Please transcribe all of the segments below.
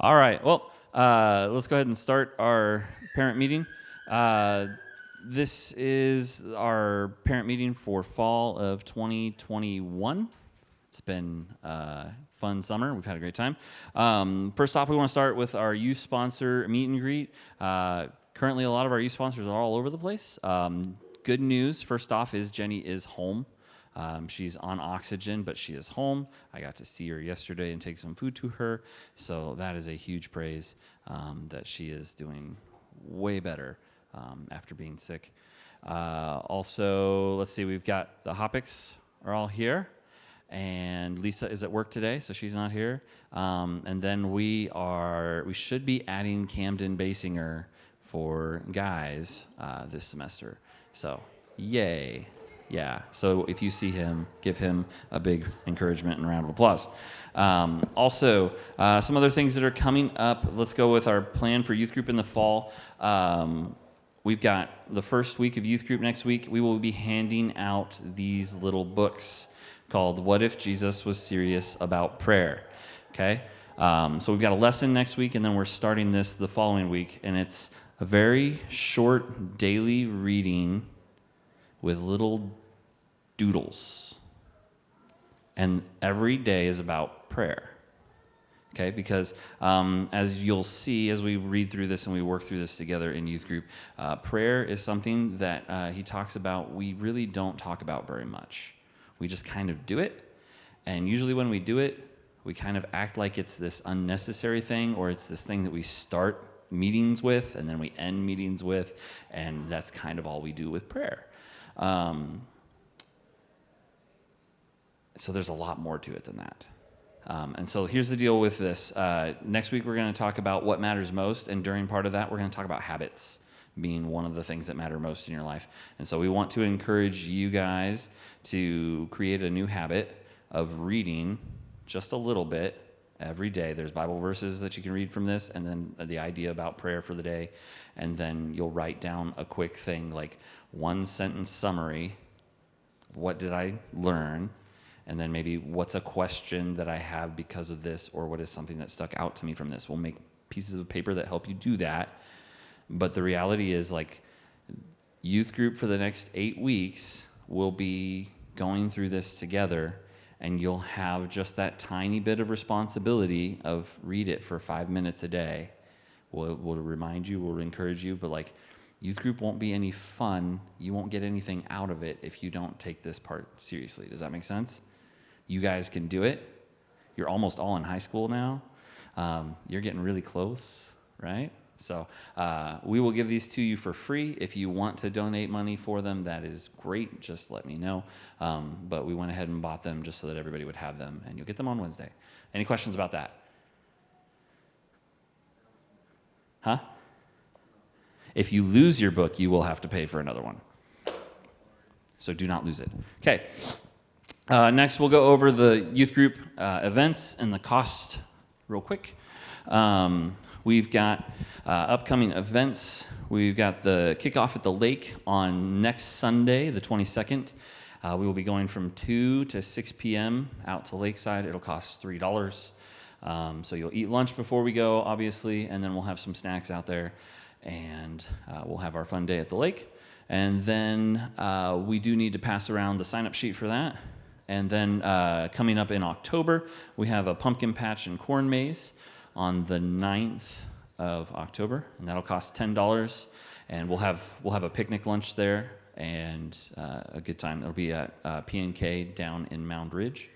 All right. Well, let's go ahead and start our parent meeting. This is our parent meeting for fall of 2021. It's been a fun summer. We've had a great time. First off, we want to start with our youth sponsor meet and greet. Currently, a lot of our youth sponsors are all over the place. Good news, first off, is Jenny is home. She's on oxygen, but she is home. I got to see her yesterday and take some food to her, so that is a huge praise that she is doing way better after being sick. Also, let's see, we've got the Hoppics are all here, and Lisa is at work today, so she's not here. And then we should be adding Camden Basinger for guys this semester. So, yay. Yeah, so if you see him, give him a big encouragement and round of applause. Also, some other things that are coming up. Let's go with our plan for youth group in the fall. We've got the first week of youth group next week. We will be handing out these little books called What If Jesus Was Serious About Prayer? Okay? So we've got a lesson next week, and then we're starting this the following week, and it's a very short daily reading with little doodles. And every day is about prayer. Okay, because as you'll see as we read through this and we work through this together in youth group, prayer is something that he talks about we really don't talk about very much. We just kind of do it, and usually when we do it, we kind of act like it's this unnecessary thing, or it's this thing that we start meetings with and then we end meetings with, and that's kind of all we do with prayer. So there's a lot more to it than that. And so here's the deal with this. Next week we're going to talk about what matters most, and during part of that we're going to talk about habits being one of the things that matter most in your life. And so we want to encourage you guys to create a new habit of reading just a little bit every day. There's Bible verses that you can read from this, and then the idea about prayer for the day, and then you'll write down a quick thing like one sentence summary. What did I learn? And then maybe what's a question that I have because of this, or what is something that stuck out to me from this. We'll make pieces of paper that help you do that. But the reality is, like, youth group for the next 8 weeks will be going through this together, and you'll have just that tiny bit of responsibility of read it for 5 minutes a day. We'll remind you, we'll encourage you, but like, youth group won't be any fun. You won't get anything out of it if you don't take this part seriously. Does that make sense? You guys can do it. You're almost all in high school now. You're getting really close, right? So we will give these to you for free. If you want to donate money for them, that is great. Just let me know. But we went ahead and bought them just so that everybody would have them, and you'll get them on Wednesday. Any questions about that? Huh? If you lose your book, you will have to pay for another one. So do not lose it. Okay. Next, we'll go over the youth group events and the cost real quick. We've got upcoming events. We've got the kickoff at the lake on next Sunday, the 22nd. We will be going from 2 to 6 p.m. out to Lakeside. It'll cost $3. So you'll eat lunch before we go, obviously, and then we'll have some snacks out there, and we'll have our fun day at the lake. And then we do need to pass around the sign-up sheet for that. And then coming up in October, we have a pumpkin patch and corn maze on the 9th of October, and that'll cost $10. And we'll have a picnic lunch there and a good time. It'll be at P&K down in Mound Ridge.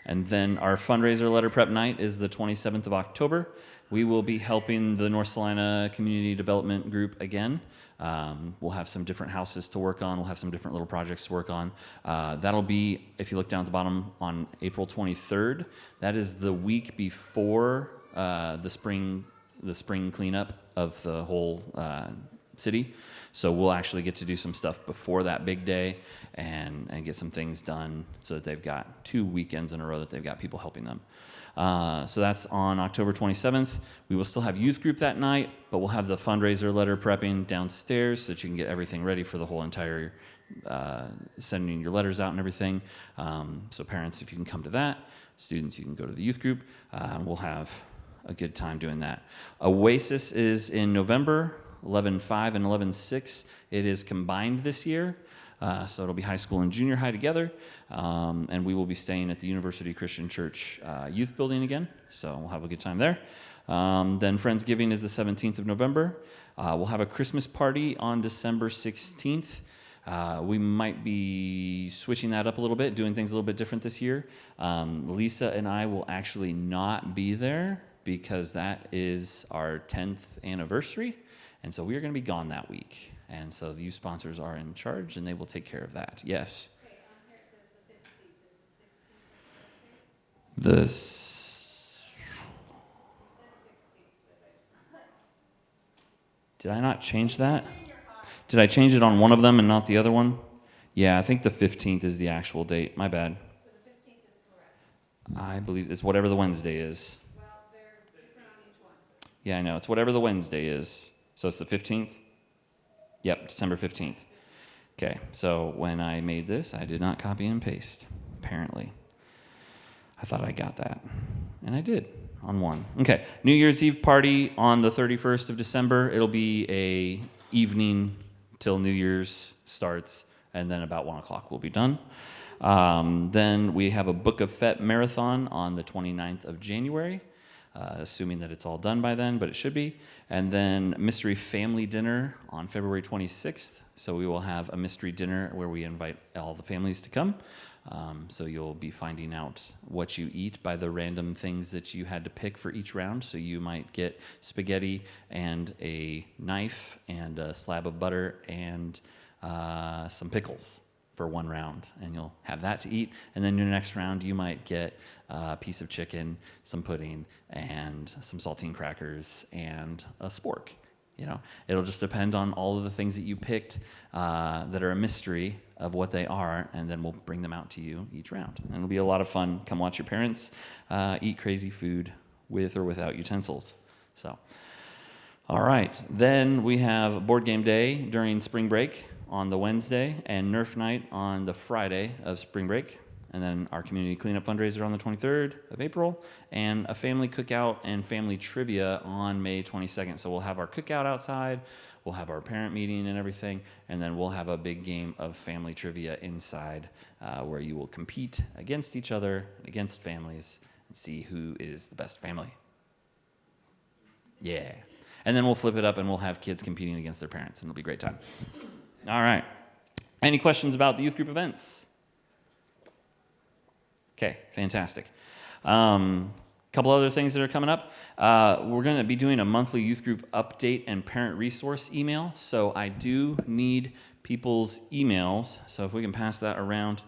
And then our fundraiser letter prep night is the 27th of October. We will be helping the North Salina Community Development Group again. We'll have some different houses to work on. We'll have some different little projects to work on. That'll be, if you look down at the bottom, on April 23rd. That is the week before the spring cleanup of the whole city. So we'll actually get to do some stuff before that big day and get some things done so that they've got 2 weekends in a row that they've got people helping them. So that's on October 27th. We will still have youth group that night, but we'll have the fundraiser letter prepping downstairs so that you can get everything ready for the whole entire sending your letters out and everything. So parents, if you can come to that. Students, you can go to the youth group. We'll have a good time doing that. Oasis is in November, 11-5 and 11-6. It is combined this year, so it'll be high school and junior high together, and we will be staying at the University Christian Church youth building again, so we'll have a good time there. Then Friendsgiving is the 17th of November. We'll have a Christmas party on December 16th. We might be switching that up a little bit, doing things a little bit different this year. Lisa and I will actually not be there because that is our 10th anniversary, and so we are going to be gone that week. And so the youth sponsors are in charge, and they will take care of that. Yes? Okay, on here it says the 15th. Is the 16th? The You said 16th, but Did I not change that? in your heart. Did I change it on one of them and not the other one? Yeah, I think the 15th is the actual date. My bad. So the 15th is correct. I believe it's whatever the Wednesday is. Well, they're different on each one. Yeah, I know. It's whatever the Wednesday is. So it's the 15th? Yep, December 15th. Okay, so when I made this, I did not copy and paste, apparently. I thought I got that, and I did on one. Okay, New Year's Eve party on the 31st of December. It'll be a evening till New Year's starts, and then about 1 o'clock we'll be done. Then we have a Book of Fete marathon on the 29th of January. Assuming that it's all done by then, but it should be. And then mystery family dinner on February 26th. So we will have a mystery dinner where we invite all the families to come. So you'll be finding out what you eat by the random things that you had to pick for each round. So you might get spaghetti and a knife and a slab of butter and some pickles for one round, and you'll have that to eat. And then your next round, you might get a piece of chicken, some pudding, and some saltine crackers, and a spork. You know, it'll just depend on all of the things that you picked that are a mystery of what they are, and then we'll bring them out to you each round. And it'll be a lot of fun. Come watch your parents eat crazy food with or without utensils. So, all right. Then we have board game day during spring break on the Wednesday, and Nerf night on the Friday of spring break, and then our community cleanup fundraiser on the 23rd of April, and a family cookout and family trivia on May 22nd. So we'll have our cookout outside, we'll have our parent meeting and everything, and then we'll have a big game of family trivia inside where you will compete against each other, against families, and see who is the best family. Yeah. And then we'll flip it up and we'll have kids competing against their parents, and it'll be a great time. All right. Any questions about the youth group events? Okay, fantastic. Couple other things that are coming up. We're going to be doing a monthly youth group update and parent resource email. So I do need people's emails. So if we can pass that around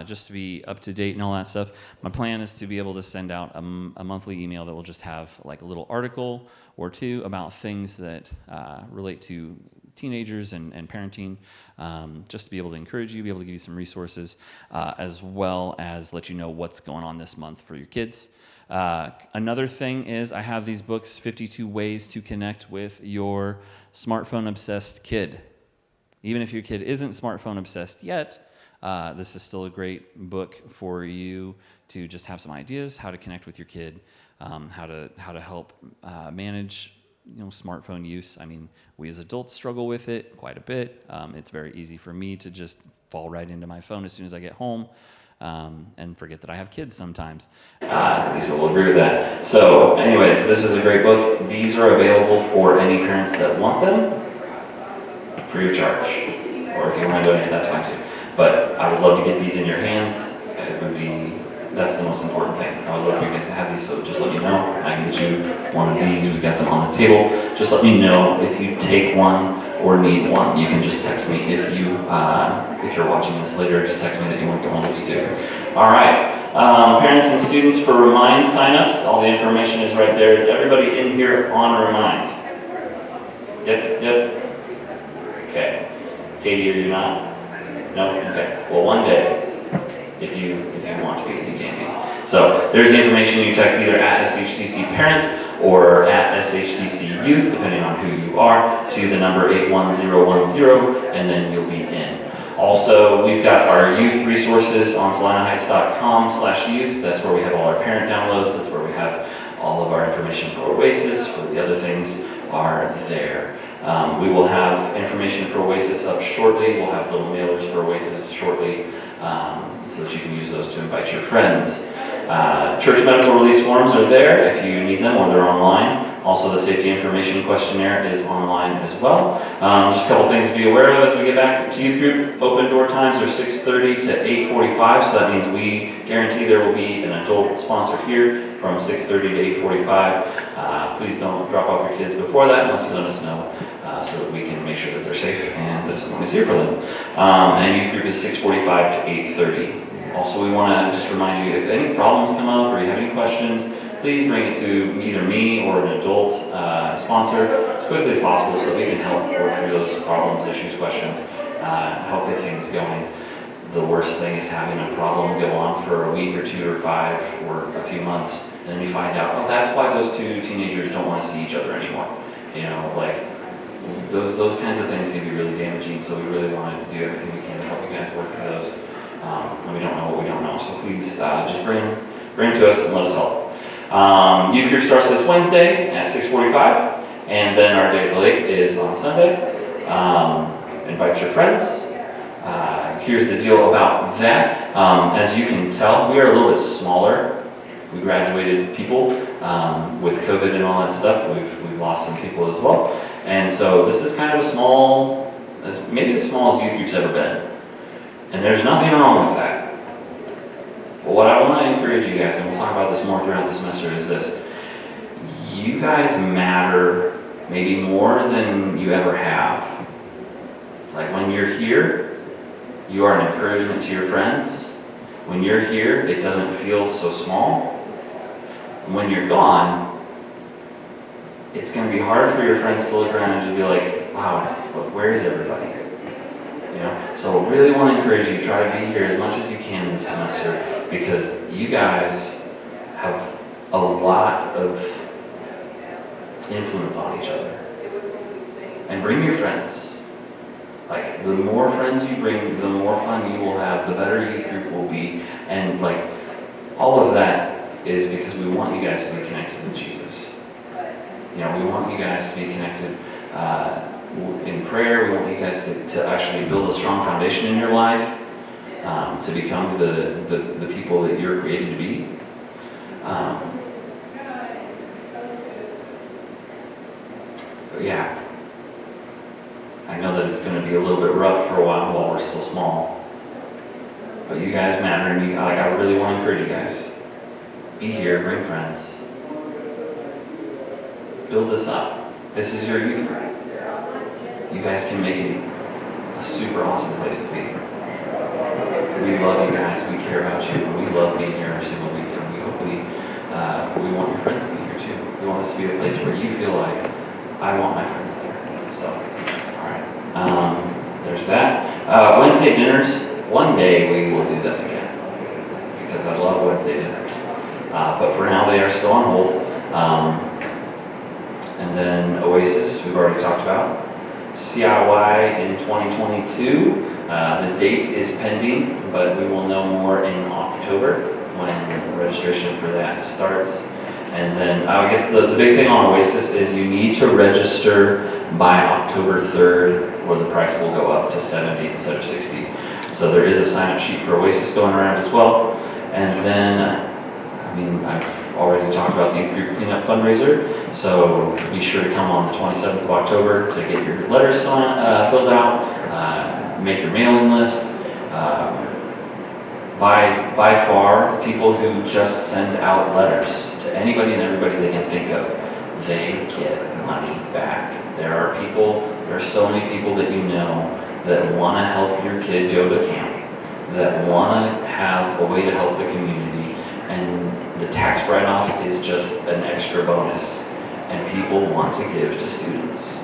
just to be up to date and all that stuff. My plan is to be able to send out a monthly email that will just have like a little article or two about things that relate to teenagers and parenting, just to be able to encourage you, be able to give you some resources, as well as let you know what's going on this month for your kids. Another thing is I have these books, 52 Ways to Connect with Your Smartphone-Obsessed Kid. Even if your kid isn't smartphone-obsessed yet, this is still a great book for you to just have some ideas, how to connect with your kid, how to help manage smartphone use. I mean, we as adults struggle with it quite a bit. It's very easy for me to just fall right into my phone as soon as I get home and forget that I have kids sometimes. Lisa will agree with that. So anyways, this is a great book. These are available for any parents that want them free of charge. Or if you want to donate, that's fine too. But I would love to get these in your hands. That's the most important thing. I would love for you guys to have these, so just let me know. I can get you one of these. We've got them on the table. Just let me know if you take one or need one. You can just text me if you're watching this later. Just text me that you want to get one of these too. All right. Parents and students for Remind signups. All the information is right there. Is everybody in here on Remind? Yep. Okay. Katie, are you not? No? Okay. Well, one day, if you want to be, you can be. So there's the information. You text either at SHCC Parent or at SHCC Youth, depending on who you are, to the number 81010, and then you'll be in. Also, we've got our youth resources on SalinaHeights.com/youth. That's where we have all our parent downloads. That's where we have all all of our information for Oasis, for the other things are there. We will have information for Oasis up shortly. We'll have little mailers for Oasis shortly, so that you can use those to invite your friends. Church medical release forms are there if you need them, or they're online. Also, the safety information questionnaire is online as well. Just a couple things to be aware of as we get back to youth group. Open door times are 6:30 to 8:45, so that means we guarantee there will be an adult sponsor here from 6:30 to 8:45. Please don't drop off your kids before that unless you let us know, so that we can make sure that they're safe and that someone is here for them. And youth group is 6:45 to 8:30. Also, we want to just remind you, if any problems come up or you have any questions, please bring it to either me or an adult sponsor as quickly as possible so that we can help work through those problems, issues, questions, help get things going. The worst thing is having a problem go on for a week or 2 or 5 or a few months, and then you find out, oh, that's why those two teenagers don't want to see each other anymore. You know, like, those kinds of things can be really damaging, so we really want to do everything we can to help you guys work through those. And we don't know what we don't know, so please just bring them to us and let us help. Youth group starts this Wednesday at 6:45, and then our day at the lake is on Sunday. Invite your friends. Here's the deal about that. As you can tell, we are a little bit smaller. We graduated people with COVID and all that stuff. We've lost some people as well, and so this is kind of a small, maybe as small as youth group's ever been. And there's nothing wrong with that. But what I want to encourage you guys, and we'll talk about this more throughout the semester, is this. You guys matter maybe more than you ever have. Like when you're here, you are an encouragement to your friends. When you're here, it doesn't feel so small. And when you're gone, it's going to be hard for your friends to look around and just be like, wow, where is everybody? You know, so really want to encourage you, try to be here as much as you can this semester, because you guys have a lot of influence on each other. And bring your friends. Like, the more friends you bring, the more fun you will have, the better youth group will be. And like, all of that is because we want you guys to be connected with Jesus. You know, we want you guys to be connected in prayer. We want you guys to actually build a strong foundation in your life, to become the people that you're created to be. But yeah, I know that it's going to be a little bit rough for a while we're still small. But you guys matter, and I really want to encourage you guys. Be here, bring friends. Build this up. This is your youth group. You guys can make it a super awesome place to be. We love you guys. We care about you. We love being here every single week. And we want your friends to be here too. We want this to be a place where you feel like, I want my friends there. So, all right. There's that. Wednesday dinners. One day we will do them again, because I love Wednesday dinners. But for now, they are still on hold. And then Oasis, we've already talked about. CIY in 2022. The date is pending, but we will know more in October when registration for that starts. And then I guess the big thing on Oasis is you need to register by October 3rd, or the price will go up to $70 instead of $60. So there is a sign-up sheet for Oasis going around as well. And then, I've already talked about the youth group cleanup fundraiser, so be sure to come on the 27th of October to get your letters filled out, make your mailing list. By far, people who just send out letters to anybody and everybody they can think of, they get money back. There are so many people that you know that want to help your kid go to camp, that want to have a way to help the community, and the tax write-off is just an extra bonus, and people want to give to students.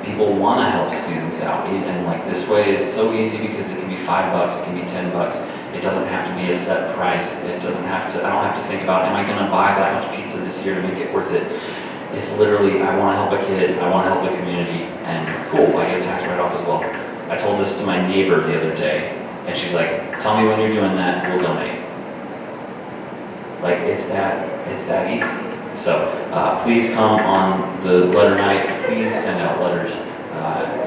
People want to help students out, and like this way is so easy because it can be $5, it can be $10. It doesn't have to be a set price. It doesn't have to. I don't have to think about, am I going to buy that much pizza this year to make it worth it? It's literally, I want to help a kid, I want to help the community, and cool, I get a tax write-off as well. I told this to my neighbor the other day, and she's like, tell me when you're doing that, we'll donate. Like, it's that easy. So please come on the letter night. Please send out letters.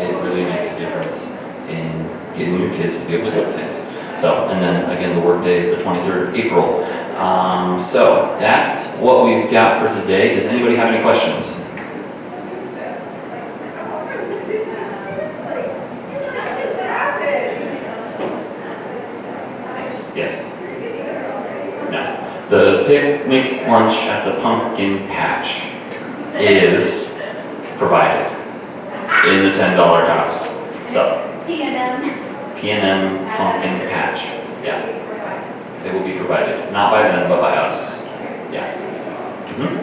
It really makes a difference in getting your kids to be able to go to things. So, and then again, the work day is the 23rd of April. So that's what we've got for today. Does anybody have any questions? Yes. No. The picnic lunch at the pumpkin patch is provided in the $10 cost. So, P&M pumpkin patch. Yeah. It will be provided. Not by them, but by us. Yeah. Mm-hmm.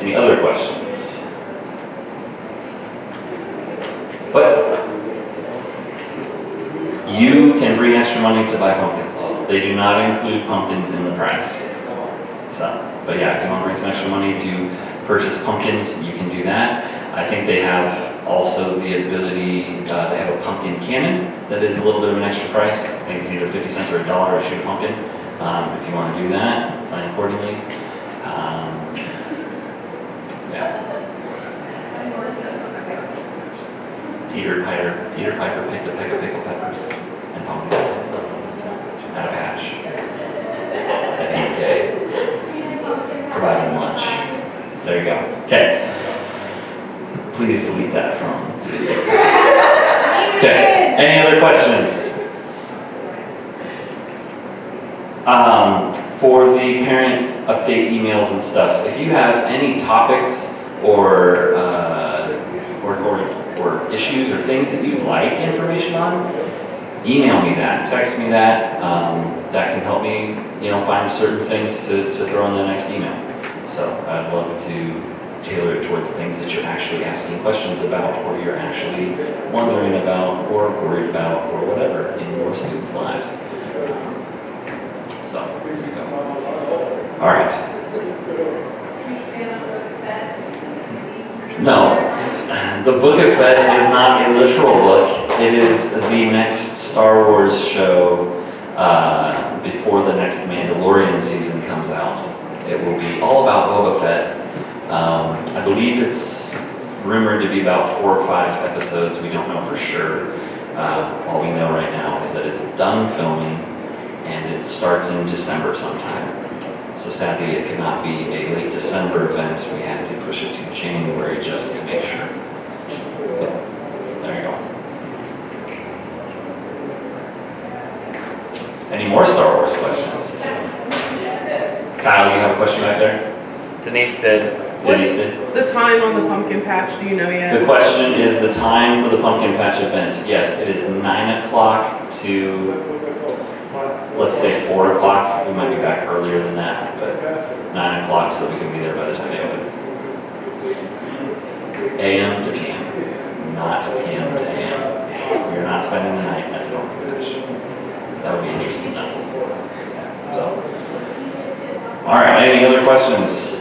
Any other questions? What? You can bring extra money to buy pumpkins. They do not include pumpkins in the price. So, but yeah, if you want to bring some extra money to purchase pumpkins, you can do that. I think they have also the ability, they have a pumpkin cannon that is a little bit of an extra price. I think it's either 50 cents or $1 to shoot a pumpkin. If you want to do that, plan accordingly. Yeah. Peter Piper picked a peck of pickled peppers and pumpkins at a patch at PK, providing lunch. There you go. Okay. Please delete that from the video. Okay. Any other questions? For the parent update emails and stuff, if you have any topics or issues or things that you'd like information on, email me that, text me that. That can help me, find certain things to throw in the next email. So I'd love to tailor it towards things that you're actually asking questions about, or you're actually wondering about, or worried about, or whatever in your students' lives. So there you go. All right. No, the Book of Fett is not a literal book. It is the next Star Wars show before the next Mandalorian season comes out. It will be all about Boba Fett. I believe it's rumored to be about 4 or 5 episodes. We don't know for sure. All we know right now is that it's done filming and it starts in December sometime. So sadly, it could not be a late December event. We had to push it to January just to make sure. But there you go. Any more Star Wars questions? Kyle, you have a question back there? Denise did. Denise did. The time on the pumpkin patch, do you know yet? The question is the time for the pumpkin patch event. Yes, it is 9 o'clock to, let's say 4 o'clock. We might be back earlier than that, but 9 o'clock so that we can be there by the time they open. AM to PM, not PM to AM. We are not spending the night at the pumpkin patch. That would be interesting though. So, all right, any other questions?